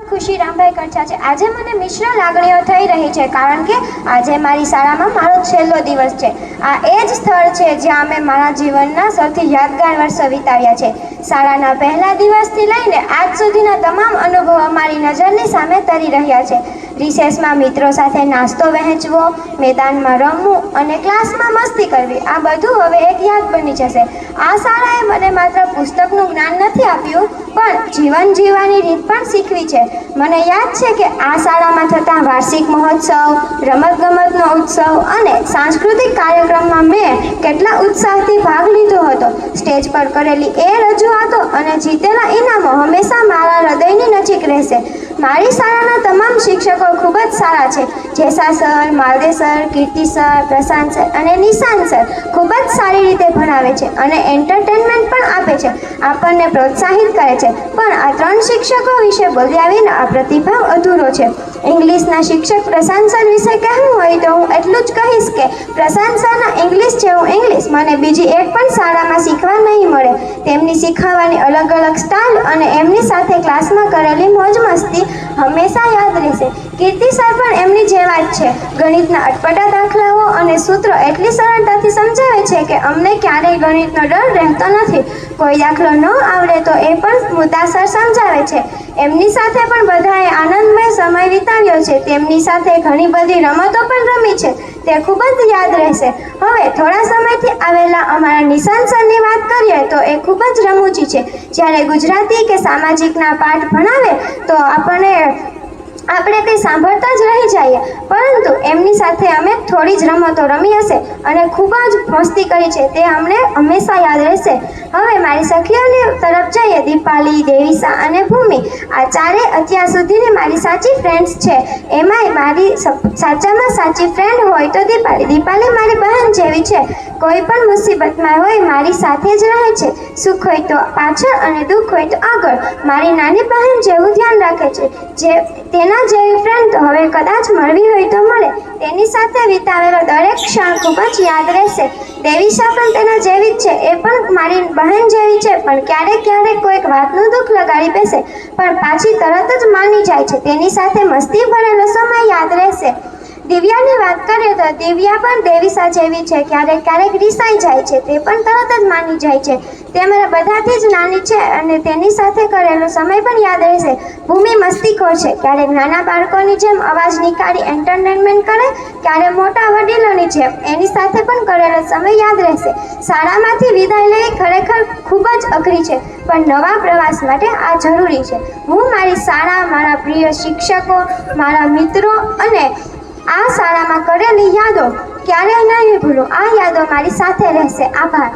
ખુશી રામભાઈ કરછા છે। આજે મને મિશ્ર લાગણીઓ થઈ રહી છે કારણ કે આજે મારી શાળામાં મારો છેલ્લો દિવસ છે। આ એ જ સ્થળ છે જ્યાં અમે મારા જીવનના સૌથી યાદગાર વર્ષો વિતાવ્યા છે। શાળાના પહેલા દિવસથી લઈને આજ સુધીના તમામ અનુભવો અમારી નજરની સામે તરી રહ્યા છે। રિસેસમાં મિત્રો સાથે નાસ્તો વહેંચવો, મેદાનમાં રમવું અને ક્લાસમાં મસ્તી કરવી, આ બધું હવે એક યાદ બની જશે। આ શાળાએ મને માત્ર પુસ્તકનું જ્ઞાન નથી આપ્યું પણ જીવન જીવવાની રીત પણ શીખવી છે। મને યાદ છે કે આ શાળામાં થતા વાર્ષિક મહોત્સવ, રમતગમતનો ઉત્સવ અને સાંસ્કૃતિક કાર્યક્રમમાં મેં કેટલા ઉત્સાહથી ભાગ લીધો હતો। સ્ટેજ પર કરેલી એ રજૂઆતો અને જીતેલા ઇનામો હંમેશા મારા હૃદયની નજીક રહેશે। મારી શાળાના તમામ શિક્ષકો ખૂબ જ સારા છે। જેસા સર, માલદે સર, કીર્તિ સર, પ્રશાંત સર અને નિશાંત સર ખૂબ જ સારી રીતે ભણાવે છે અને એન્ટરટેનમેન્ટ પણ આપે છે, આપણને પ્રોત્સાહિત કરે છે। પણ આ ત્રણ શિક્ષકો વિશે બોલ્યા વિના આ પ્રતિભાવ અધૂરો છે। ઇંગ્લિશના શિક્ષક પ્રશાંત સર વિશે કહેવું હોય તો હું એટલું જ કહીશ કે પ્રશાંત સરના ઇંગ્લિશ જેવું ઇંગ્લિશ મને બીજી એક પણ શાળામાં શીખવા નહીં મળે। તેમની શીખવવાની અલગ અલગ સ્ટાઇલ અને એમની સાથે ક્લાસમાં કરેલી મોજ મસ્તી હંમેશા યાદ રહેશે। કીર્તિ સર પણ એમની જેવા જ છે। ગણિતના અટપટા દાખલાઓ અને સૂત્રો એટલી સરળતાથી સમજાવે છે કે અમને ક્યારેય ગણિતનો ડર રહેતો નથી। કોઈ દાખલો ન આવડે તો એ પણ મુદ્દાસર સમજાવે છે। એમની સાથે પણ બધાએ આનંદમય સમય વિતાવ્યો છે। તેમની સાથે ઘણી બધી રમતો પણ રમી છે, તે ખૂબ જ યાદ રહેશે। હવે થોડા સમયથી આવેલા અમારા નિશાંત સરની વાત કરીએ તો એ ખૂબ જ રમૂજી છે। જ્યારે ગુજરાતી કે સામાજિકના પાઠ ભણાવે તો આપણે કંઈ સાંભળતા જ રહી જઈએ, પરંતુ એમની સાથે અમે થોડી જ રમતો રમી હશે અને ખૂબ જ મસ્તી કરી છે, તે અમને હંમેશા યાદ રહેશે। હવે મારી સખીઓની તરફ જઈએ, દીપાલી, દેવીસા અને ભૂમિ, આ ચારે અત્યાર સુધીની મારી સાચી ફ્રેન્ડ્સ છે। એમાંય મારી સાચામાં સાચી ફ્રેન્ડ હોય તો દીપાલી મારી બહેન જેવી છે। કોઈ પણ મુસીબતમાં હોય મારી સાથે જ રહે છે, સુખ હોય તો પાછળ અને દુઃખ હોય તો આગળ, મારી નાની બહેન જેવું ધ્યાન રાખે છે। તેના જેવી ફ્રેન્ડ તો હવે કદાચ મળવી હોય તો મળે। તેની સાથે વિતાવેલો દરેક ક્ષણ ખૂબ જ યાદ રહેશે। દેવીસા પણ તેના જેવી જ છે, એ પણ મારી બહેન જેવી છે, પણ ક્યારેક કોઈક વાતનું દુઃખ લગાડી બેસે પણ પાછી તરત જ માની જાય છે। તેની સાથે મસ્તી ભરેલો સમય યાદ રહેશે। દિવ્યાની વાત કરીએ તો દિવ્યા પણ દેવીસા જેવી છે, ક્યારેક રિસાઈ જાય છે, તે પણ તરત જ માની જાય છે। તે મારા બધાથી જ નાની છે અને તેની સાથે કરેલો સમય પણ યાદ રહેશે। ભૂમિ મસ્તીખોર છે, ક્યારેક નાના બાળકોની જેમ અવાજ નીકાળી એન્ટરટેનમેન્ટ કરે, ક્યારેક મોટા વડીલોની જેમ, એની સાથે પણ કરેલો સમય યાદ રહેશે। શાળામાંથી વિદાય લેવી ખરેખર ખૂબ જ અઘરી છે, પણ નવા પ્રવાસ માટે આ જરૂરી છે। હું મારી શાળા, મારા પ્રિય શિક્ષકો, મારા મિત્રો અને આ શાળામાં કરેલી યાદો ક્યારેય નહીં ભૂલું। આ યાદો મારી સાથે રહેશે। આભાર।